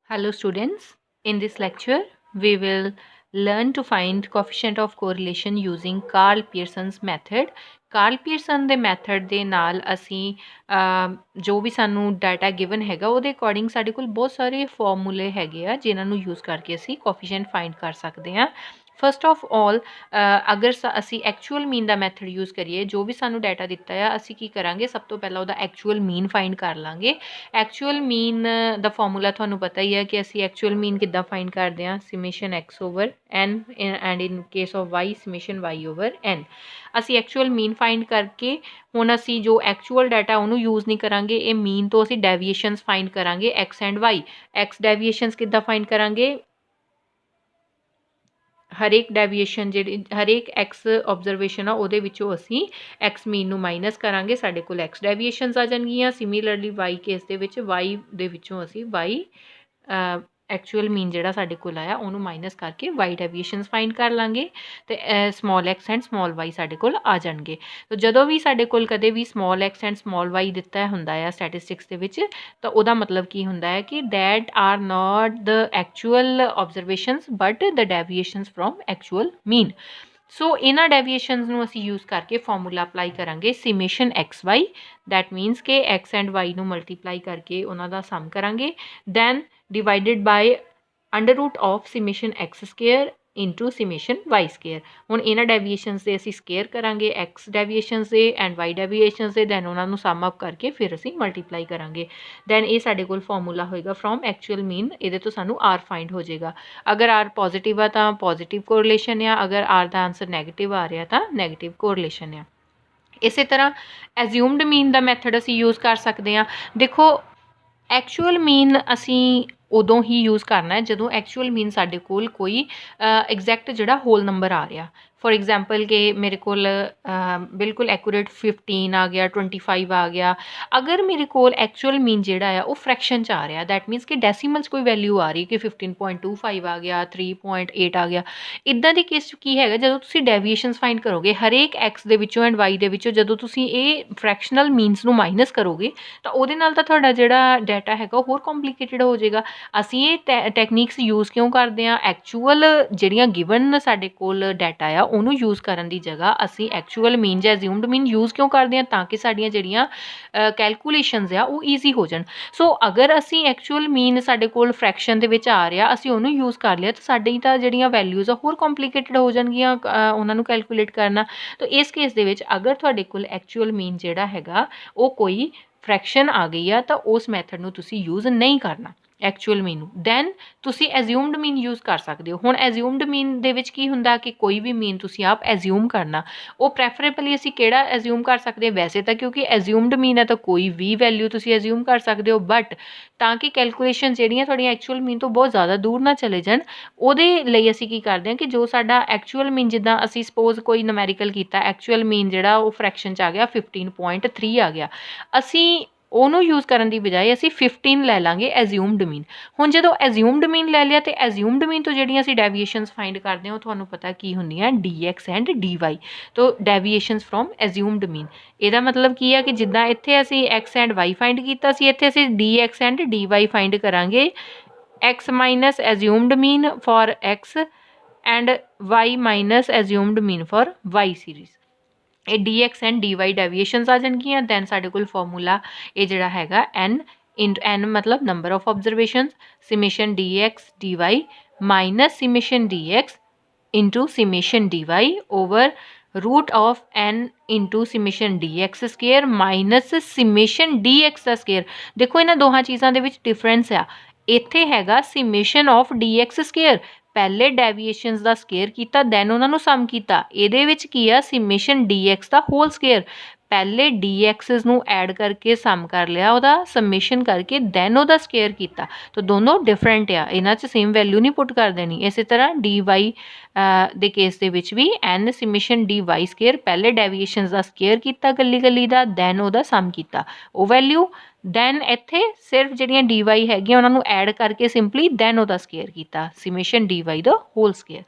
Hello students, in this lecture we will learn to find coefficient of correlation using Carl Pearson's method. Carl Pearson ਦੇ method ਦੇ ਨਾਲ ਅਸੀਂ ਜੋ ਵੀ ਸਾਨੂੰ data given ਹੈਗਾ ਉਹਦੇ ਅਕੋਰਡਿੰਗ ਸਾਡੇ ਕੋਲ ਬਹੁਤ ਸਾਰੇ ਫਾਰਮੂਲੇ ਹੈਗੇ ਆ ਜਿਨ੍ਹਾਂ ਨੂੰ ਯੂਜ਼ ਕਰਕੇ ਅਸੀਂ ਕੋਫੀਸ਼ੀਐਂਟ ਫਾਈਂਡ ਕਰ ਸਕਦੇ ਹਾਂ। फस्ट ऑफ ऑल अगर असी एक्चुअल मीन का मैथड यूज़ करिए जो भी सानू डाटा दिता है असी की करांगे सब तो पहला उसका एक्चुअल मीन फाइंड कर लाँगे। एक्चुअल मीन का फॉर्मूला थानू पता ही है कि असी एक्चुअल मीन किद्दां फाइंड करते हैं summation x over n and in case of y summation y over n. असी एक्चुअल मीन फाइंड करके हुण असी जो एक्चुअल डाटा उन्होंने यूज़ नहीं करांगे ये मीन तो असी डेविएशनस फाइंड करांगे X and Y. X deviations किद्दां फाइंड करांगे हर एक डेविएशन जी हर एक एक्स ऑब्जरवेशन आ उहदे विचों असी एक्स मीन नू माइनस करांगे साडे कोल एक्स डेविएशनस आ जाणगियां। सिमिलरली वाई केस दे विच वाई दे विचों असी वाई एक्चुअल मीन जिहड़ा साडे कोल आया उहनूं माइनस करके वाई डेविएशनस फाइंड कर लांगे ते small x and small y साडे कोल आ जाणगे। तो जदों भी साडे कोल कदे भी small x and small y दिता हुंदा है स्टैटिस्टिक्स दे विच तो उहदा मतलब की हुंदा है कि that are not the actual observations but the deviations from actual mean. So इन्हां डेविएशनस नूं असीं यूज़ करके फॉर्मूला अप्लाई करांगे summation X Y that means कि एक्स एंड वाई नूं मल्टीप्लाई करके उन्हां दा सम करांगे then divided by under root of summation X square into summation Y square. हुण इन्हां डेविएशनस से असीं स्केयर करांगे एक्स डेविएशनस से एंड वाई डेविएशनस से दैन उन्हां नूं सम अप करके फिर असीं मल्टीप्लाई करांगे दैन ये साडे कोल फॉर्मूला होएगा फ्रॉम एक्चुअल मीन। इहदे तो सानू आर फाइंड हो जाएगा। अगर आर पॉजिटिव आ तां पॉजिटिव कोरिलेशन आ, अगर आर दा आंसर नैगेटिव आ रहा तां नैगेटिव कोरिलेशन आ। इस तरह एज्यूम्ड मीन का मैथड असी यूज़ कर सकते हैं। देखो एक्चुअल मीन असी उदों ही यूज़ करना है जदों एक्चुअल मीन साडे कोल कोई एग्जैक्ट जिहड़ा होल नंबर आ रहा। फॉर एग्जाम्पल कि मेरे कोल बिल्कुल एक्यूरेट 15 आ गया 25 आ गया। अगर मेरे कोल एक्चुअल मीन जिहड़ा है वो फ्रैक्शन च आ रहा दैट मीनस कि डेसीमल्स कोई वैल्यू आ रही कि 15.25 आ गया 3.8 आ गया। इदां दी केस की है जदों तुसीं डेविएशनस फाइंड करोगे हर एक एक्स दे विचों एंड वाई दे विचों जदों तुसीं ये फ्रैक्शनल मीनस नूं माइनस करोगे तो उहदे नाल तां तुहाडा जिहड़ा डाटा हैगा होर कॉम्प्लीकेटेड हो जाएगा। असीं ये टैक्नीक्स यूज़ क्यों करते हैं एक्चुअल जिहड़ियां गिवन साडे कोल डाटा आ उहनूं यूज़ करन दी जगह असीं एक्चुअल मीन जां एज्यूम्ड मीन यूज़ क्यों करते हैं ताकि साडियां जिहड़ियां कैलकुलेशनस आ वो ईजी हो जाण। सो अगर असीं एक्चुअल मीन साडे कोल फ्रैक्शन दे विच आ रहा असीं उहनूं यूज़ कर लिया तो साडी तां जिहड़ियां वैल्यूज़ आ होर कॉम्प्लीकेटेड हो जाणगियां उहनां नूं कैलकुलेट करना। तो इस केस दे विच अगर तुहाडे कोल एक्चुअल मीन जिहड़ा हैगा वो कोई फ्रैक्शन आ गई है तो उस मैथड नूं तुसीं यूज़ नहीं करना एक्चुअल मीन दैन तुसी एज्यूम्ड मीन यूज़ कर सकते हो। हुण एज्यूम्ड मीन दे विच की हुंदा कि कोई भी मीन तुसी आप एज्यूम करना वो प्रैफरेबली असी किहड़ा एज्यूम कर सकते हैं वैसे तो क्योंकि एज्यूम्ड मीन है तो कोई भी वैल्यू तुसी एज्यूम कर सकते हो बट ताकि कैलकुलेशन जिहड़ियां तुहाडियां एक्चुअल मीन तो बहुत ज़्यादा दूर ना चले जाण उहदे लई असी की करदे हां कि जो साडा एक्चुअल मीन जिद्दां असी सपोज कोई नमैरिकल कीता एक्चुअल मीन जिहड़ा वो फ्रैक्शन च आ गया 15.3 आ गया असी ਉਹਨੂੰ यूज़ करने की बजाय असी 15 लै लाँगे एज्यूम्ड मीन। हुण जदों एज्यूम्ड मीन लै लिया तो एज्यूम्ड मीन तो जिहड़ियां असी डेविएशनस फाइंड करते हैं तुहानूं पता की हुंदियां d x and D y तो डेविएशनस फ्रॉम एज्यूम्ड मीन। इहदा मतलब की है कि जिद्दां इत्थे असी एक्स एंड वाई फाइंड कीता सी इत्थे असी D x and D Y find करांगे X minus assumed mean for X and Y minus assumed mean for Y series. ये D x and D Y deviations आ जाएगियां दैन साडे कोल फॉर्मूला ये जिहड़ा हैगा एन मतलब number of observations summation D X D Y minus summation D X into summation D Y over root of N into summation D X square minus summation D x का square. देखो इन्हां दोहां चीज़ां दे विच difference आ इत्थे हैगा summation of D X square पहले deviations का square किया then उन्होंने सम किया ये की समेशन डी एक्स का होल स्केयर पहले डी एक्सिस नूं ऐड करके सम कर लिया वह समेशन करके दैन वह स्केयर किया तो दोनों डिफरेंट आ इन्हां च सेम वैल्यू नहीं पुट कर देनी। इस तरह डी वाई दे केस दे विच भी n summation D y square पहले डेविएशनस का स्केयर किया गली गली का दैन वह सम किया वो वैल्यू दैन इत्थे सिर्फ जिहड़ियां डी वाई हैगियां उन्हां नूं ऐड करके सिंपली दैन वह स्केयर किया summation D Y the whole square.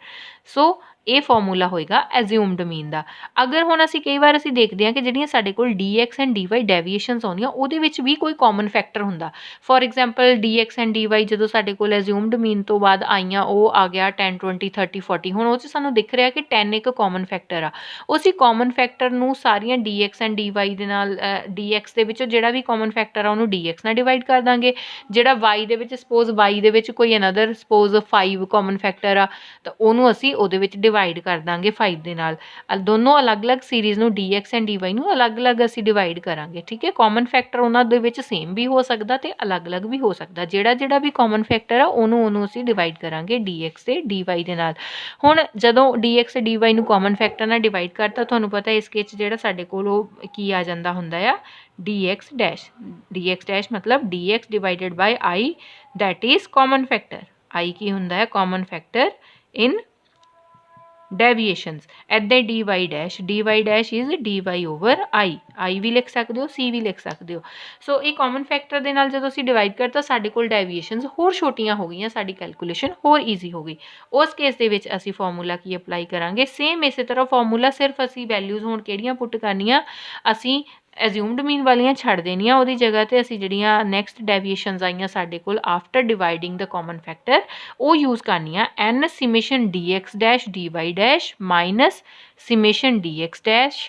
So ਇਹ ਫਾਰਮੂਲਾ ਹੋਏਗਾ ਐਜ਼ਿਊਮਡ ਮੀਨ ਦਾ। ਅਗਰ ਹੁਣ ਅਸੀਂ ਕਈ ਵਾਰ ਅਸੀਂ ਦੇਖਦੇ ਹਾਂ ਕਿ ਜਿਹੜੀਆਂ ਸਾਡੇ ਕੋਲ dx ਐਂਡ dy ਡੈਵੀਏਸ਼ਨਸ ਆਉਂਦੀਆਂ ਉਹਦੇ ਵਿੱਚ ਵੀ ਕੋਈ ਕਾਮਨ ਫੈਕਟਰ ਹੁੰਦਾ। For example dx and dy ਜਦੋਂ ਸਾਡੇ ਕੋਲ ਐਜ਼ਿਊਮਡ ਮੀਨ ਤੋਂ ਬਾਅਦ ਆਈਆਂ ਉਹ ਆ ਗਿਆ 10 20 30 40, ਹੁਣ ਉਹ 'ਚ ਸਾਨੂੰ ਦਿਖ ਰਿਹਾ ਕਿ 10 ਇੱਕ ਕਾਮਨ ਫੈਕਟਰ ਆ। ਉਸੇ ਕਾਮਨ ਫੈਕਟਰ ਨੂੰ ਸਾਰੀਆਂ dx ਐਂਡ dy ਦੇ ਨਾਲ dx ਦੇ ਵਿੱਚੋਂ ਜਿਹੜਾ ਵੀ ਕਾਮਨ ਫੈਕਟਰ ਆ ਉਹਨੂੰ dx ਨਾਲ ਡਿਵਾਈਡ ਕਰ ਦਾਂਗੇ। ਜਿਹੜਾ y ਦੇ ਵਿੱਚ ਸਪੋਜ਼ y ਦੇ ਵਿੱਚ ਕੋਈ ਅਨਦਰ ਸਪੋਜ਼ 5 ਕਾਮਨ ਫੈਕਟਰ ਆ ਤਾਂ ਉਹਨੂੰ ਅਸੀਂ ਉਹਦੇ ਵਿੱਚ ਡਿਵਾਈਡ ਕਰ ਦਾਂਗੇ 5 ਦੇ ਨਾਲ। ਦੋਨੋਂ ਅਲੱਗ-ਅਲੱਗ ਸੀਰੀਜ਼ ਨੂੰ dx ਐਂਡ dy ਨੂੰ ਅਲੱਗ-ਅਲੱਗ ਅਸੀਂ ਡਿਵਾਈਡ ਕਰਾਂਗੇ। ਠੀਕ ਹੈ, ਕਾਮਨ ਫੈਕਟਰ ਉਹਨਾਂ ਦੇ ਵਿੱਚ ਸੇਮ ਵੀ ਹੋ ਸਕਦਾ ਤੇ ਅਲੱਗ-ਅਲੱਗ ਵੀ ਹੋ ਸਕਦਾ। ਜਿਹੜਾ ਵੀ ਕਾਮਨ ਫੈਕਟਰ ਆ ਉਹਨੂੰ ਅਸੀਂ ਡਿਵਾਈਡ ਕਰਾਂਗੇ dx ਤੇ dy ਦੇ ਨਾਲ। ਹੁਣ ਜਦੋਂ dx ਤੇ dy ਨੂੰ ਕਾਮਨ ਫੈਕਟਰ ਨਾਲ ਡਿਵਾਈਡ ਕਰਤਾ ਤੁਹਾਨੂੰ ਪਤਾ ਇਸ ਕੇਸ 'ਚ ਜਿਹੜਾ ਸਾਡੇ ਕੋਲ ਉਹ ਕੀ ਆ ਜਾਂਦਾ ਹੁੰਦਾ ਆ dx ਡੈਸ਼ ਮਤਲਬ dx divided by i that is common factor. i ਕੀ ਹੁੰਦਾ ਹੈ ਕਾਮਨ ਫੈਕਟਰ ਇਨ ਡੈਵੀਏਸ਼ਨਸ। ਇੱਦਾਂ ਹੀ dy dash is dy over i ਵੀ ਲਿਖ ਸਕਦੇ ਹੋ c ਵੀ ਲਿਖ ਸਕਦੇ ਹੋ। ਸੋ ਇਹ ਕਾਮਨ ਫੈਕਟਰ ਦੇ ਨਾਲ ਜਦੋਂ ਅਸੀਂ ਡਿਵਾਈਡ ਕਰਤਾ ਸਾਡੇ ਕੋਲ ਡੈਵੀਏਸ਼ਨਸ ਹੋਰ ਛੋਟੀਆਂ ਹੋ ਗਈਆਂ, ਸਾਡੀ ਕੈਲਕੂਲੇਸ਼ਨ ਹੋਰ ਈਜ਼ੀ ਹੋ ਗਈ। ਉਸ ਕੇਸ ਦੇ ਵਿੱਚ ਅਸੀਂ ਫਾਰਮੂਲਾ ਕੀ ਅਪਲਾਈ ਕਰਾਂਗੇ, ਸੇਮ ਇਸੇ ਤਰ੍ਹਾਂ ਫਾਰਮੂਲਾ, ਸਿਰਫ ਅਸੀਂ ਵੈਲਿਊਜ਼ ਹੁਣ ਕਿਹੜੀਆਂ ਪੁੱਟ ਕਰਨੀਆਂ, ਅਸੀਂ ਐਜ਼ਿਊਮਡ ਮੀਨ ਵਾਲੀਆਂ ਛੱਡ ਦੇਣੀਆਂ, ਉਹਦੀ ਜਗ੍ਹਾ 'ਤੇ ਅਸੀਂ ਜਿਹੜੀਆਂ ਨੈਕਸਟ ਡੈਵੀਏਸ਼ਨਸ ਆਈਆਂ ਸਾਡੇ ਕੋਲ ਆਫਟਰ ਡਿਵਾਈਡਿੰਗ ਦ ਕਾਮਨ ਫੈਕਟਰ ਉਹ ਯੂਜ਼ ਕਰਨੀਆਂ। n summation dx dash dy dash minus summation dx dash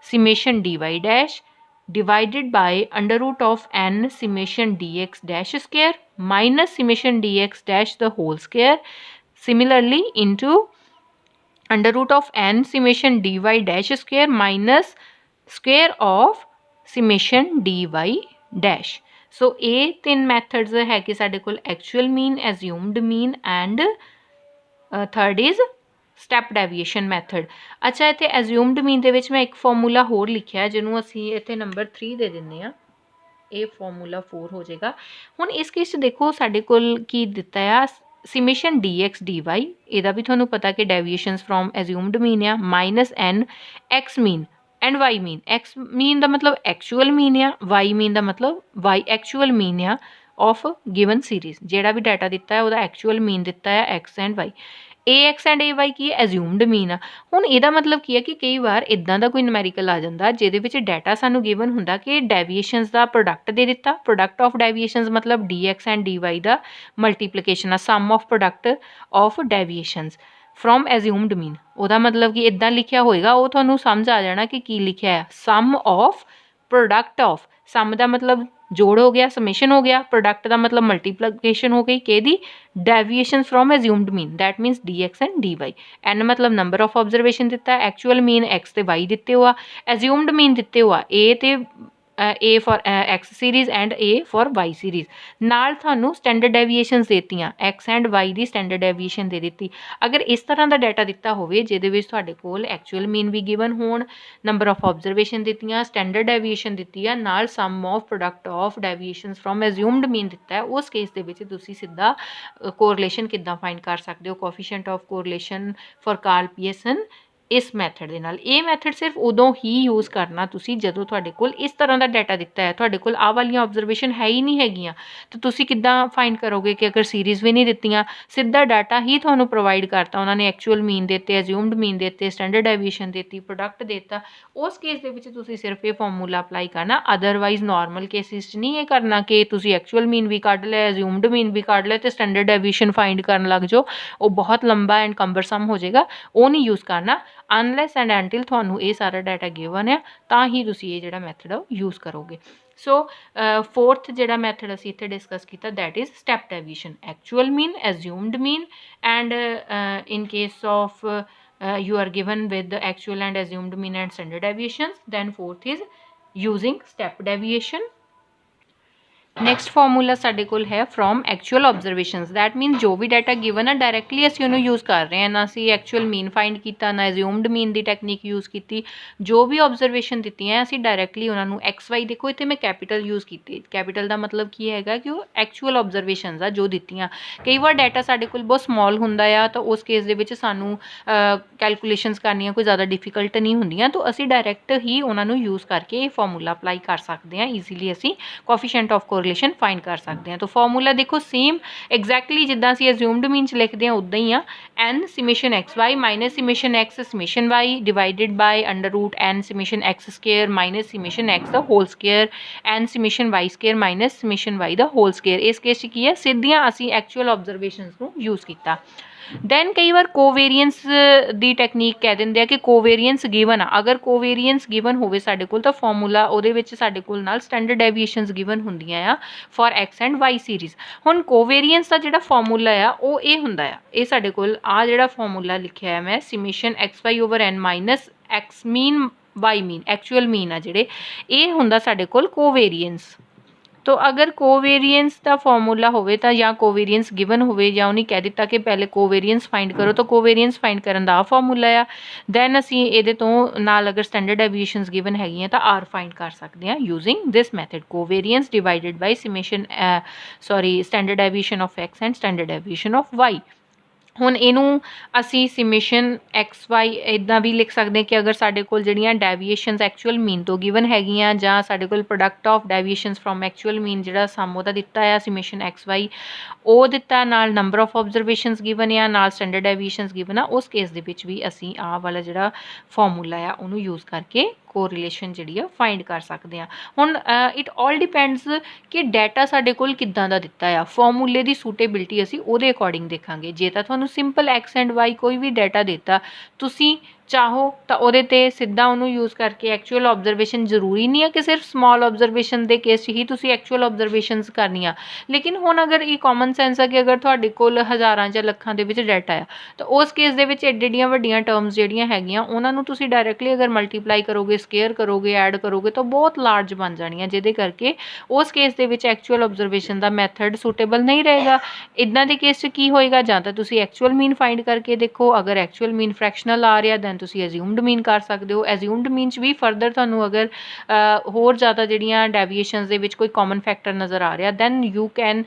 summation dy dash divided by under root of n summation dx dash square minus summation dx dash the whole square, similarly into under root of n summation dy dash square minus square of summation dy dash। so ਇਹ ਤਿੰਨ methods ਹੈ ਕਿ ਸਾਡੇ ਕੋਲ actual mean, assumed mean and third is step deviation method. ਅੱਛਾ, ਇੱਥੇ ਐਜ਼ਿਊਮਡ ਮੀਨ ਦੇ ਵਿੱਚ ਮੈਂ ਇੱਕ ਫਾਰਮੂਲਾ ਹੋਰ ਲਿਖਿਆ ਜਿਹਨੂੰ ਅਸੀਂ ਇੱਥੇ ਨੰਬਰ 3 ਦੇ ਦਿੰਦੇ ਹਾਂ, ਇਹ ਫਾਰਮੂਲਾ 4 ਹੋ ਜਾਏਗਾ। ਹੁਣ ਇਸ ਕੇਸ 'ਚ ਦੇਖੋ ਸਾਡੇ ਕੋਲ ਕੀ ਦਿੱਤਾ ਆ ਸਮੇਸ਼ਨ dx dy, ਇਹਦਾ ਵੀ ਤੁਹਾਨੂੰ ਪਤਾ ਕਿ ਡੈਵੀਏਸ਼ਨਸ ਫਰੋਮ ਐਜ਼ਿਊਮਡ ਮੀਨ ਆ, minus n x mean and y mean. x ਮੀਨ ਦਾ ਮਤਲਬ ਐਕਚੁਅਲ ਮੀਨ ਆ, y ਮੀਨ ਦਾ ਮਤਲਬ y ਐਕਚੁਅਲ ਮੀਨ ਆ ਆਫ ਗਿਵਨ ਸੀਰੀਜ਼। ਜਿਹੜਾ ਵੀ ਡਾਟਾ ਦਿੱਤਾ ਹੈ ਉਹਦਾ ਐਕਚੁਅਲ ਮੀਨ ਦਿੱਤਾ ਹੈ x and y। ax and ay ਕੀ ਹੈ, ਐਜ਼ਿਊਮਡ ਮੀਨ ਆ। ਹੁਣ ਇਹਦਾ ਮਤਲਬ ਕੀ ਹੈ ਕਿ ਕਈ ਵਾਰ ਇੱਦਾਂ ਦਾ ਕੋਈ ਨਿਊਮੈਰੀਕਲ ਆ ਜਾਂਦਾ ਜਿਹਦੇ ਵਿੱਚ ਡਾਟਾ ਸਾਨੂੰ ਗਿਵਨ ਹੁੰਦਾ ਕਿ ਡੈਵੀਏਸ਼ਨਸ ਦਾ ਪ੍ਰੋਡਕਟ ਦੇ ਦਿੱਤਾ, ਪ੍ਰੋਡਕਟ ਆਫ ਡੈਵੀਏਸ਼ਨਸ ਮਤਲਬ dx ਐਂਡ dy ਦਾ ਮਲਟੀਪਲੀਕੇਸ਼ਨ ਆ, sum of product of deviations from assumed mean. ਉਹਦਾ ਮਤਲਬ ਕਿ ਇੱਦਾਂ ਲਿਖਿਆ ਹੋਏਗਾ, ਉਹ ਤੁਹਾਨੂੰ ਸਮਝ ਆ ਜਾਣਾ ਕਿ ਕੀ ਲਿਖਿਆ ਹੈ, ਸਮ ਆਫ ਪ੍ਰੋਡਕਟ ਆਫ। ਸਮ ਦਾ ਮਤਲਬ ਜੋੜ ਹੋ ਗਿਆ, ਸਮੇਸ਼ਨ ਹੋ ਗਿਆ, ਪ੍ਰੋਡਕਟ ਦਾ ਮਤਲਬ ਮਲਟੀਪਲੀਕੇਸ਼ਨ ਹੋ ਗਈ ਕਿਹਦੀ, deviation from assumed mean that means dx and dy। n ਮਤਲਬ ਨੰਬਰ ਆਫ ਆਬਜ਼ਰਵੇਸ਼ਨ ਦਿੱਤਾ, ਐਕਚੁਅਲ ਮੀਨ x ਤੇ y ਦਿੱਤੇ ਹੋਆ, ਐਜ਼ਿਊਮਡ ਮੀਨ ਦਿੱਤੇ ਹੋਆ a ਤੇ a for x series and a for y series. ਨਾਲ ਤੁਹਾਨੂੰ ਸਟੈਂਡਰਡ ਡੈਵੀਏਸ਼ਨਸ ਦਿੱਤੀਆਂ, x and y the standard deviation ਦੇ ਦਿੱਤੀ। ਅਗਰ ਇਸ ਤਰ੍ਹਾਂ ਦਾ ਡਾਟਾ ਦਿੱਤਾ ਹੋਵੇ ਜਿਹਦੇ ਵਿੱਚ ਤੁਹਾਡੇ ਕੋਲ ਐਕਚੁਅਲ ਮੀਨ ਵੀ ਗਿਵਨ ਹੋਣ, ਨੰਬਰ ਆਫ ਆਬਜ਼ਰਵੇਸ਼ਨ ਦਿੱਤੀਆਂ, ਸਟੈਂਡਰਡ ਡੈਵੀਏਸ਼ਨ ਦਿੱਤੀ ਆ, ਨਾਲ sum of product of deviations from assumed mean ਦਿੱਤਾ ਹੈ, ਉਸ ਕੇਸ ਦੇ ਵਿੱਚ ਤੁਸੀਂ ਸਿੱਧਾ ਕੋਰਿਲੇਸ਼ਨ ਕਿੱਦਾਂ ਫਾਈਂਡ ਕਰ ਸਕਦੇ ਹੋ, coefficient of correlation for Karl Pearson ਇਸ ਮੈਥਡ ਦੇ ਨਾਲ। ਇਹ ਮੈਥਡ ਸਿਰਫ ਉਦੋਂ ਹੀ ਯੂਜ਼ ਕਰਨਾ ਤੁਸੀਂ ਜਦੋਂ ਤੁਹਾਡੇ ਕੋਲ ਇਸ ਤਰ੍ਹਾਂ ਦਾ ਡਾਟਾ ਦਿੱਤਾ ਹੈ, ਤੁਹਾਡੇ ਕੋਲ ਆਹ ਵਾਲੀਆਂ ਆਬਜ਼ਰਵੇਸ਼ਨ ਹੈ ਹੀ ਨਹੀਂ ਹੈਗੀਆਂ, ਤਾਂ ਤੁਸੀਂ ਕਿੱਦਾਂ ਫਾਈਂਡ ਕਰੋਗੇ ਕਿ ਅਗਰ ਸੀਰੀਜ਼ ਵੀ ਨਹੀਂ ਦਿੱਤੀਆਂ, ਸਿੱਧਾ ਡਾਟਾ ਹੀ ਤੁਹਾਨੂੰ ਪ੍ਰੋਵਾਈਡ ਕਰਤਾ ਉਹਨਾਂ ਨੇ, ਐਕਚੁਅਲ ਮੀਨ ਦਿੱਤੇ, ਐਜ਼ਿਊਮਡ ਮੀਨ ਦਿੱਤੇ, ਸਟੈਂਡਰਡ ਡੈਵੀਏਸ਼ਨ ਦਿੱਤੀ, ਪ੍ਰੋਡਕਟ ਦਿੱਤਾ, ਉਸ ਕੇਸ ਦੇ ਵਿੱਚ ਤੁਸੀਂ ਸਿਰਫ ਇਹ ਫਾਰਮੂਲਾ ਅਪਲਾਈ ਕਰਨਾ। ਅਦਰਵਾਈਜ਼ ਨੋਰਮਲ ਕੇਸਿਸ 'ਚ ਨਹੀਂ ਇਹ ਕਰਨਾ ਕਿ ਤੁਸੀਂ ਐਕਚੁਅਲ ਮੀਨ ਵੀ ਕੱਢ ਲਿਆ, ਐਜ਼ਿਊਮਡ ਮੀਨ ਵੀ ਕੱਢ ਲਿਆ ਅਤੇ ਸਟੈਂਡਰਡ ਡੈਵੀਏਸ਼ਨ ਫਾਈਂਡ ਕਰਨ ਲੱਗ ਜਾਓ, ਉਹ ਬਹੁਤ ਲੰਬਾ ਐਂਡ ਕੰਬਰਸਮ ਹੋ ਜਾਏਗਾ, ਉਹ ਨਹੀਂ ਯੂਜ਼ ਕਰਨਾ। ਅਨਲੈਸ ਐਂਡ ਐਂਟਿਲ ਤੁਹਾਨੂੰ ਇਹ ਸਾਰਾ ਡਾਟਾ ਗਿਵਨ ਹੈ ਤਾਂ ਹੀ ਤੁਸੀਂ ਇਹ ਜਿਹੜਾ ਮੈਥਡ ਆ ਉਹ ਯੂਜ਼ ਕਰੋਗੇ। ਸੋ ਫੋਰਥ ਜਿਹੜਾ ਮੈਥਡ ਅਸੀਂ ਇੱਥੇ ਡਿਸਕਸ ਕੀਤਾ that is step deviation, actual mean, assumed mean and in case of you are given with the actual and assumed mean and standard deviations, then fourth is using step deviation। Next formula ਸਾਡੇ ਕੋਲ ਹੈ from actual observations, that means ਜੋ ਵੀ data given ਆ directly ਅਸੀਂ ਉਹਨੂੰ use ਕਰ ਰਹੇ ਹਾਂ, ਨਾ ਅਸੀਂ ਐਕਚੁਅਲ ਮੀਨ ਫਾਈਂਡ ਕੀਤਾ, ਨਾ ਐਜ਼ਿਊਮਡ ਮੀਨ ਦੀ ਟੈਕਨੀਕ ਯੂਜ਼ ਕੀਤੀ, ਜੋ ਵੀ ਆਬਜ਼ਰਵੇਸ਼ਨ ਦਿੱਤੀਆਂ ਅਸੀਂ ਡਾਇਰੈਕਟਲੀ ਉਹਨਾਂ ਨੂੰ XY, ਦੇਖੋ ਇੱਥੇ ਮੈਂ ਕੈਪੀਟਲ ਯੂਜ਼ ਕੀਤੀ, ਕੈਪੀਟਲ ਦਾ ਮਤਲਬ ਕੀ ਹੈਗਾ ਕਿ ਉਹ ਐਕਚੁਅਲ ਆਬਜ਼ਰਵੇਸ਼ਨਸ ਆ ਜੋ ਦਿੱਤੀਆਂ। ਕਈ ਵਾਰ ਡਾਟਾ ਸਾਡੇ ਕੋਲ ਬਹੁਤ ਸਮੋਲ ਹੁੰਦਾ ਆ ਤਾਂ ਉਸ ਕੇਸ ਦੇ ਵਿੱਚ ਸਾਨੂੰ ਕੈਲਕੂਲੇਸ਼ਨਸ ਕਰਨੀਆਂ ਕੋਈ ਜ਼ਿਆਦਾ ਡਿਫੀਕਲਟ ਨਹੀਂ ਹੁੰਦੀਆਂ, ਤਾਂ ਅਸੀਂ ਡਾਇਰੈਕਟ ਹੀ ਉਹਨਾਂ ਨੂੰ ਯੂਜ਼ ਕਰਕੇ ਇਹ ਫਾਰਮੂਲਾ ਅਪਲਾਈ ਕਰ ਸਕਦੇ ਹਾਂ ਈਜ਼ੀਲੀ। ਅਸੀਂ coefficient of correlation correlation find कर सकते हैं। तो फॉर्मूला देखो सेम एग्जैक्टली जिद्दां असीं अज्यूम्ड मीन च लिखते हैं उद्दां ही आ। N summation X Y minus summation X summation Y divided by under root N summation X square minus summation X the whole square N summation Y square minus summation Y the whole square. इस case की है सीधियां असीं actual observations नूं use किया। Then कई बार covariance दी technique कह देंगे कि कोवेरियंस गिवन आ, अगर कोवेरियंस गिवन होवे साडे कोल तां फॉर्मूला उहदे विच साडे कोल नाल स्टैंडर्ड डेविएशनस गिवन हुंदियां आ for X and Y series. हुण कोवेरियंस दा जिहड़ा फॉर्मूला आ वो ये हुंदा आ, ये साडे कोल आ जिहड़ा फॉर्मूला लिखिआ है मैं summation X Y over N minus X mean Y mean actual mean आ जिहड़े ये हुंदा साडे कोल कोवेरियंस। तो अगर कोवेरियंस का फॉर्मूला होवे तां या कोवेरियंस गिवन होवे या उन्हें कह दिता कि पहले कोवेरियंस फाइंड करो तो कोवेरियंस फाइंड करन दा फॉर्मूला आ। दैन असीं इहदे तों नाल अगर स्टैंडर्ड डेविएशनस गिवन हैगियां तां आर फाइंड कर सकते हैं using this method covariance divided by summation standard deviation of x and standard deviation of y. हुण इहनूं असीं समेशन एक्स वाई इदां भी लिख सकते हैं कि अगर साडे कोल जिहड़ियां डेविएशनस एक्चुअल मीन तो गिवन हैगियां जां साडे कोल product of deviations from actual mean जिहड़ा सम उहदा दित्ता है समेशन एक्स वाई ਉਹ ਦਿੱਤਾ ਨਾਲ नंबर ऑफ ऑब्जरवेशनस गिवन आ नाल स्टैंडर्ड डेविएशनस गिवन आ उस केस दे विच भी असीं आ वाला जिहड़ा फॉर्मूला आ उहनूं यूज़ करके कोरिलेशन जिहड़ी आ फाइंड कर सकते हैं। हुण इट ऑल डिपेंड्स कि डाटा साडे कोल किद्दां दा दित्ता आ फॉर्मूले दी सूटेबिलिटी असीं उहदे अकॉर्डिंग देखांगे। जे तां तुहानूं सिंपल एक्स एंड वाई कोई भी डाटा दिता तुसीं चाहो तो उहदे ते सीधा उहनूं यूज़ करके एक्चुअल ऑब्जरवेशन जरूरी नहीं है कि सिर्फ स्मॉल ऑब्जरवेशन के केस ही तुसीं एक्चुअल ऑब्जरवेशनस करनियां। लेकिन हुण अगर ये कॉमन सेंस है कि अगर तुहाडे कोल हज़ारां ਜਾਂ ਲੱਖਾਂ ਦੇ ਵਿੱਚ डाटा आ तो उस केस ਦੇ ਵਿੱਚ एड्डियां वड्डियां टर्म्स ਜਿਹੜੀਆਂ ਹੈਗੀਆਂ ਉਹਨਾਂ ਨੂੰ ਤੁਸੀਂ डायरैक्टली अगर मल्टीप्लाई करोगे स्केयर करोगे ऐड करोगे तो बहुत लार्ज बन जाणियां ਜਿਹਦੇ करके उस केस ਦੇ ਵਿੱਚ एक्चुअल ऑब्जरवेशन का मैथड सूटेबल नहीं रहेगा। इदां ਦੇ केस 'ਚ ਕੀ ਹੋਏਗਾ ਜਾਂ ਤਾਂ ਤੁਸੀਂ एक्चुअल मीन फाइंड करके देखो अगर एक्चुअल मीन फ्रैक्शनल आ रहा दैन ਤੁਸੀਂ ਐਜ਼ਿਊਮਡ ਮੀਨ ਕਰ ਸਕਦੇ ਹੋ। ਐਜ਼ਿਊਮਡ ਮੀਨ 'ਚ ਵੀ ਫਰਦਰ ਤੁਹਾਨੂੰ ਅਗਰ ਹੋਰ ਜ਼ਿਆਦਾ ਜਿਹੜੀਆਂ ਡੈਵੀਏਸ਼ਨਸ ਦੇ ਵਿੱਚ ਕੋਈ ਕਾਮਨ ਫੈਕਟਰ ਨਜ਼ਰ ਆ ਰਿਹਾ then you can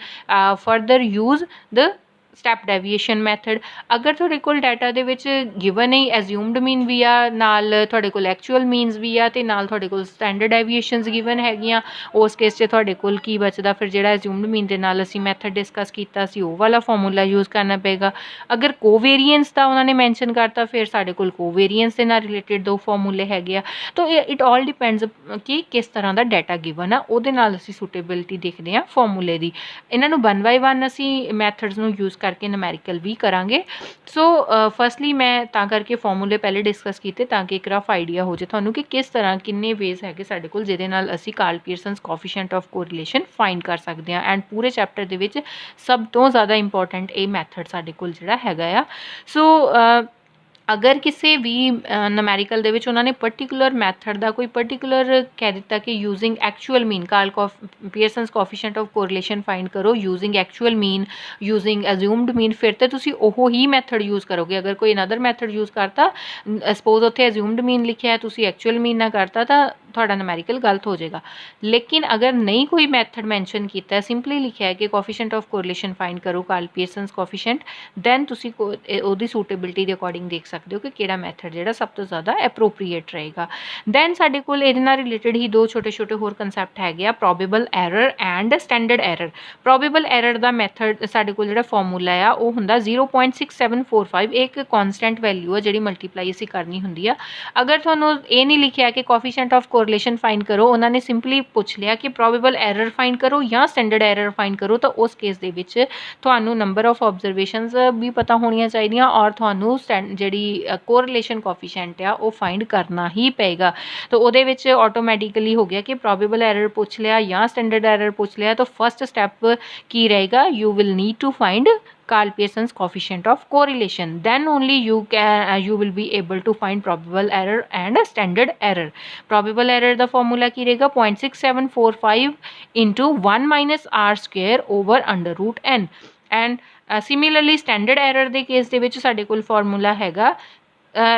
further use the step deviation method. अगर तुहाडे कोल डाटा दे विच गिवन ही एज्यूम्ड मीन भी आ नाल तुहाडे कोल एक्चुअल मीनस भी आ ते नाल तुहाडे कोल स्टैंडर्ड डेविएशनस गिवन हैगियां उस केस 'च तुहाडे कोल की बचदा फिर जिहड़ा एज्यूम्ड मीन दे नाल असीं मैथड डिस्कस कीता सी ओह वाला फॉर्मूला यूज़ करना पेगा। अगर कोवेरियंस दा उन्होंने मैंशन करता फिर साडे कोल कोवेरियंस दे नाल रिलेटेड दो फॉर्मूले हैगे आ। तो इट ऑल डिपेंड्स कि किस तरह का डाटा गिवन आ उहदे नाल असीं सूटेबिलिटी देखदे आ फॉर्मूले दी। इन्हां नूं वन बाय वन असीं मैथड्स नूं यूज़ करके नूमेरिकल भी करांगे। सो फर्स्टली मैं तां करके फॉर्मूले पहले डिस्कस किए ताकि एक रफ आइडिया हो जाए तुहानूं कि किस तरह किन्ने वेज है साडे कोल जिहदे नाल असीं Karl Pearson's coefficient of correlation find कर सकते हैं। एंड पूरे चैप्टर दे विच सब तो ज़्यादा इंपॉर्टेंट ये मैथड साडे कोल जिहड़ा हैगा आ। सो अगर किसी भी नूमेरिकल दे विच उन्होंने पर्टिकुलर मैथड का कोई पर्टिकुलर कह दिता कि using actual mean Karl Pearson's coefficient of correlation find करो using actual mean using assumed mean फिर तो तुसी ओहो ही मैथड यूज़ करोगे। अगर कोई अनदर मैथड यूज़ करता सपोज उत्थे एज्यूम्ड मीन लिखा है तुसी एक्चुअल मीन ना करता तो थोड़ा नूमेरिकल गलत हो जाएगा। लेकिन अगर नहीं कोई मैथड मैंशन किया है सिंपली लिखा है कि कोफिशिएंट ऑफ कोरिलेशन फाइंड करो कार्ल पियरसनस कोफिशिएंट दैन तुसी ओहदी सूटेबिलिटी के अकॉर्डिंग देख सकते हो कि किहड़ा मैथड जिहड़ा सब तो ज़्यादा एप्रोप्रीएट रहेगा। दैन साडे कोल इहदे नाल रिलेटेड ही दो छोटे छोटे होर कंसैप्ट हैगे आ probable error and standard error. Probable error दा मैथड साडे कोल जिहड़ा फॉर्मूला आ वो हुंदा 0.6745 एक कॉन्सटेंट वैल्यू है जिहड़ी मल्टीप्लाई असीं करनी हुंदी आ। अगर तुहानूं ये नहीं लिखिआ कि कोफिशिएंट ऑफ कोरिलेशन फाइंड करो उन्होंने सिंपली पूछ लिया कि प्रोबेबल एरर फाइंड करो या स्टैंडर्ड एरर फाइंड करो तो उस केस दे विच तुहानूं नंबर ऑफ ऑब्जरवेशनस भी पता होनियां चाहिए और तुहानूं जिहड़ी कोरिलेशन कोफिशिएंट आ वो फाइंड करना ही पेगा। तो उहदे विच ऑटोमैटिकली हो गया कि प्रोबेबल एरर पूछ लिया या स्टैंडर्ड एरर पूछ लिया तो फर्स्ट स्टैप की रहेगा you will need to find Karl Pearson's coefficient of correlation. Then only you will be able to find probable error and standard error. Probable error the formula की रहेगा 0.6745 into 1 minus r square over under root n. And similarly standard error ਦੇ case ਦੇ ਵਿੱਚ ਸਾਡੇ ਕੋਲ formula हैगा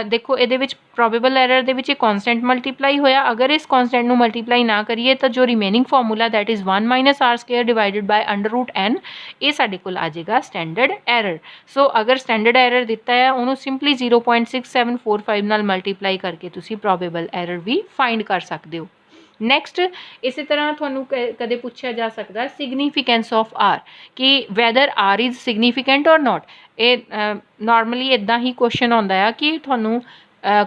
देखो ये प्रोबेबल एरर के कॉन्सटेंट मल्टीप्लाई होया अगर इस कॉन्सटेंट को मल्टीप्लाई ना करिए तो जो remaining formula that is 1 minus r square divided by under root n ये साडे कोल आ जाएगा स्टैंडर्ड एरर। सो अगर स्टैंडर्ड एरर दिता है उन्होंने सिंपली 0.6745 नाल मल्टीप्लाई करके तुसी प्रोबेबल एरर भी फाइंड कर सकते हो। ਨੈਕਸਟ ਇਸੇ ਤਰ੍ਹਾਂ ਤੁਹਾਨੂੰ ਕਦੇ ਪੁੱਛਿਆ ਜਾ ਸਕਦਾ ਸਿਗਨੀਫੀਕੈਂਸ ਆਫ ਆਰ ਕਿ ਵੈਦਰ ਆਰ ਇਜ਼ ਸਿਗਨੀਫੀਕੈਂਟ ਔਰ ਨੋਟ। ਇਹ ਨੋਰਮਲੀ ਇੱਦਾਂ ਹੀ ਕੁਐਸਚਨ ਆਉਂਦਾ ਆ ਕਿ ਤੁਹਾਨੂੰ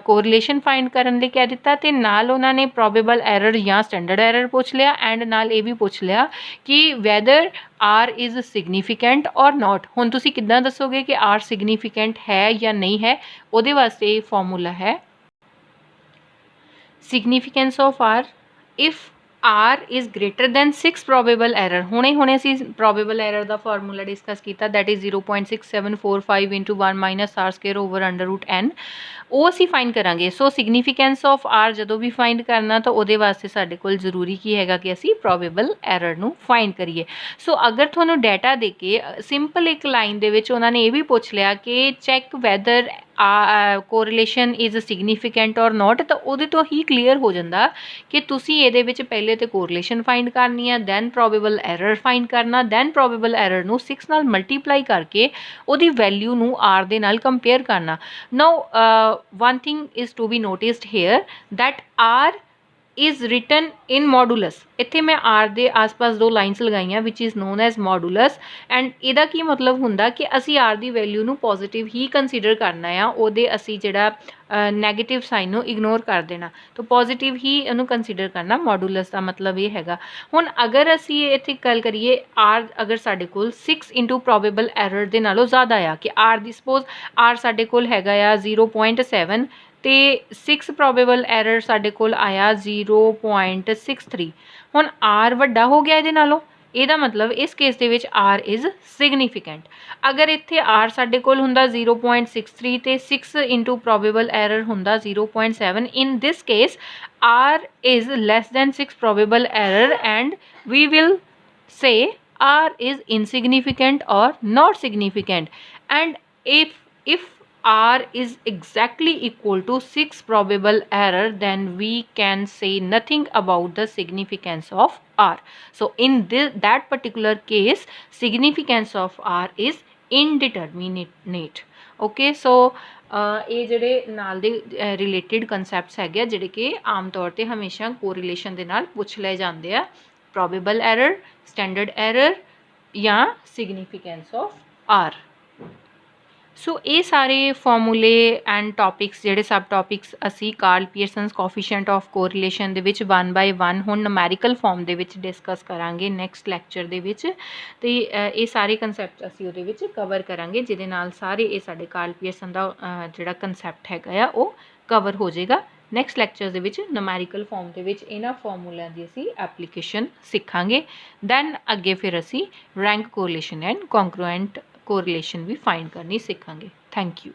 ਕੋਰਿਲੇਸ਼ਨ ਫਾਈਂਡ ਕਰਨ ਲਈ ਕਹਿ ਦਿੱਤਾ ਅਤੇ ਨਾਲ ਉਹਨਾਂ ਨੇ ਪ੍ਰੋਬੇਬਲ ਐਰਰ ਜਾਂ ਸਟੈਂਡਰਡ ਐਰਰ ਪੁੱਛ ਲਿਆ ਐਂਡ ਨਾਲ ਇਹ ਵੀ ਪੁੱਛ ਲਿਆ ਕਿ ਵੈਦਰ ਆਰ ਇਜ਼ ਸਿਗਨੀਫੀਕੈਂਟ ਔਰ ਨੋਟ। ਹੁਣ ਤੁਸੀਂ ਕਿੱਦਾਂ ਦੱਸੋਗੇ ਕਿ ਆਰ ਸਿਗਨੀਫੀਕੈਂਟ ਹੈ ਜਾਂ ਨਹੀਂ ਹੈ? ਉਹਦੇ ਵਾਸਤੇ ਇਹ ਫਾਰਮੂਲਾ ਹੈ significance of R if R is greater than 6 probable error। ਹੁਣੇ ਅਸੀਂ probable error ਦਾ formula discuss ਕੀਤਾ that is 0.6745 into 1 minus R square over under root n। ਉਹ ਅਸੀਂ find ਕਰਾਂਗੇ। ਸੋ significance of R ਜਦੋਂ ਵੀ find ਕਰਨਾ ਤਾਂ ਉਹਦੇ ਵਾਸਤੇ ਸਾਡੇ ਕੋਲ ਜ਼ਰੂਰੀ ਕੀ ਹੈਗਾ ਕਿ ਅਸੀਂ probable error ਨੂੰ find ਕਰੀਏ। ਸੋ ਅਗਰ ਤੁਹਾਨੂੰ ਡਾਟਾ ਦੇ ਕੇ ਸਿੰਪਲ ਇੱਕ ਲਾਈਨ ਦੇ ਵਿੱਚ ਉਹਨਾਂ ਨੇ ਇਹ ਵੀ ਪੁੱਛ ਲਿਆ ਕਿ check weather correlation is significant ਔਰ ਨੋਟ, ਤਾਂ ਉਹਦੇ ਤੋਂ ਹੀ ਕਲੀਅਰ ਹੋ ਜਾਂਦਾ ਕਿ ਤੁਸੀਂ ਇਹਦੇ ਵਿੱਚ ਪਹਿਲੇ ਤੇ ਕੋਰਿਲੇਸ਼ਨ ਫਾਈਂਡ ਕਰਨੀ ਆ, ਦੈਨ ਪ੍ਰੋਬੇਬਲ ਐਰਰ ਫਾਈਂਡ ਕਰਨਾ, ਦੈਨ ਪ੍ਰੋਬੇਬਲ ਐਰਰ ਨੂੰ 6 ਨਾਲ ਮਲਟੀਪਲਾਈ ਕਰਕੇ ਉਹਦੀ ਵੈਲਿਊ ਨੂੰ ਆਰ ਦੇ ਨਾਲ ਕੰਪੇਅਰ ਕਰਨਾ। ਨਾਓ one thing is to be noticed here that R is written in modulus। ਇੱਥੇ ਮੈਂ R ਦੇ ਆਸ-ਪਾਸ ਦੋ ਲਾਈਨਸ ਲਗਾਈਆਂ which is known as modulus and ਇਹਦਾ ਕੀ ਮਤਲਬ ਹੁੰਦਾ ਕਿ ਅਸੀਂ R ਦੀ ਵੈਲਿਊ ਨੂੰ ਪੋਜ਼ਿਟਿਵ ਹੀ ਕੰਸੀਡਰ ਕਰਨਾ ਆ, ਉਹਦੇ ਅਸੀਂ ਜਿਹੜਾ ਨੈਗੇਟਿਵ ਸਾਈਨ ਨੂੰ ਇਗਨੋਰ ਕਰ ਦੇਣਾ, ਤਾਂ ਪੋਜ਼ਿਟਿਵ ਹੀ ਇਹਨੂੰ ਕੰਸੀਡਰ ਕਰਨਾ। ਮੋਡੂਲਸ ਦਾ ਮਤਲਬ ਇਹ ਹੈਗਾ। ਹੁਣ ਅਗਰ ਅਸੀਂ ਇੱਥੇ ਗੱਲ ਕਰੀਏ R ਅਗਰ ਸਾਡੇ ਕੋਲ 6 ਇੰਟੂ ਪ੍ਰੋਬੇਬਲ ਐਰਰ ਦੇ ਨਾਲੋਂ ਜ਼ਿਆਦਾ ਆ ਕਿ R ਦੀ ਸਪੋਜ਼ R ਸਾਡੇ ਕੋਲ ਹੈਗਾ ਆ 0.7 ਅਤੇ 6 ਪ੍ਰੋਬੇਬਲ ਐਰਰ ਸਾਡੇ ਕੋਲ ਆਇਆ 0.63। ਹੁਣ R ਵੱਡਾ ਹੋ ਗਿਆ ਇਹਦੇ ਨਾਲੋਂ, ਇਹਦਾ ਮਤਲਬ ਇਸ ਕੇਸ ਦੇ ਵਿੱਚ R ਇਜ਼ ਸਿਗਨੀਫੀਕੈਂਟ। ਅਗਰ ਇੱਥੇ R ਸਾਡੇ ਕੋਲ ਹੁੰਦਾ 0.63 ਅਤੇ 6 ਇੰਟੂ ਪ੍ਰੋਬੇਬਲ ਐਰਰ ਹੁੰਦਾ 0.7, in this case R is less than 6 probable error and we will say R is insignificant or not significant। And if R is exactly equal to 6 probable error, then we can say nothing about the significance of R। So in that particular case significance of R is indeterminate। okay, so ਇਹ ਜਿਹੜੇ ਨਾਲ ਦੇ related concepts ਹੈਗੇ ਆ ਜਿਹੜੇ ਕਿ ਆਮ ਤੌਰ 'ਤੇ ਹਮੇਸ਼ਾ ਕੋਰਿਲੇਸ਼ਨ ਦੇ ਨਾਲ ਪੁੱਛ ਲਏ ਜਾਂਦੇ ਆ, ਪ੍ਰੋਬੇਬਲ ਐਰਰ, ਸਟੈਂਡਰਡ ਐਰਰ ਜਾਂ ਸਿਗਨੀਫੀਕੈਂਸ ਆਫ ਆਰ। ਸੋ ਇਹ ਸਾਰੇ ਫਾਰਮੂਲੇ ਐਂਡ ਟੋਪਿਕਸ ਜਿਹੜੇ ਸਬ ਟੋਪਿਕਸ ਅਸੀਂ ਕਾਰਲ ਪੀਅਰਸਨਸ ਕੋਐਫੀਸ਼ੀਐਂਟ ਆਫ ਕੋਰਿਲੇਸ਼ਨ ਦੇ ਵਿੱਚ 1 by 1 ਹੁਣ ਨੂਮੈਰੀਕਲ ਫਾਰਮ ਦੇ ਵਿੱਚ ਡਿਸਕਸ ਕਰਾਂਗੇ ਨੈਕਸਟ ਲੈਕਚਰ ਦੇ ਵਿੱਚ, ਅਤੇ ਇਹ ਸਾਰੇ ਕੰਸੈਪਟ ਅਸੀਂ ਉਹਦੇ ਵਿੱਚ ਕਵਰ ਕਰਾਂਗੇ ਜਿਹਦੇ ਨਾਲ ਸਾਰੇ ਇਹ ਸਾਡੇ ਕਾਰਲ ਪੀਅਰਸਨ ਦਾ ਜਿਹੜਾ ਕੰਸੈਪਟ ਹੈਗਾ ਆ ਉਹ ਕਵਰ ਹੋ ਜਾਏਗਾ। ਨੈਕਸਟ ਲੈਕਚਰ ਦੇ ਵਿੱਚ ਨੂਮੈਰੀਕਲ ਫਾਰਮ ਦੇ ਵਿੱਚ ਇਹਨਾਂ ਫਾਰਮੂਲਿਆਂ ਦੀ ਅਸੀਂ ਐਪਲੀਕੇਸ਼ਨ ਸਿੱਖਾਂਗੇ। ਦੈਨ ਅੱਗੇ ਫਿਰ ਅਸੀਂ rank correlation and congruent correlation ਵੀ ਫਾਈਂਡ ਕਰਨੀ ਸਿੱਖਾਂਗੇ। Thank you.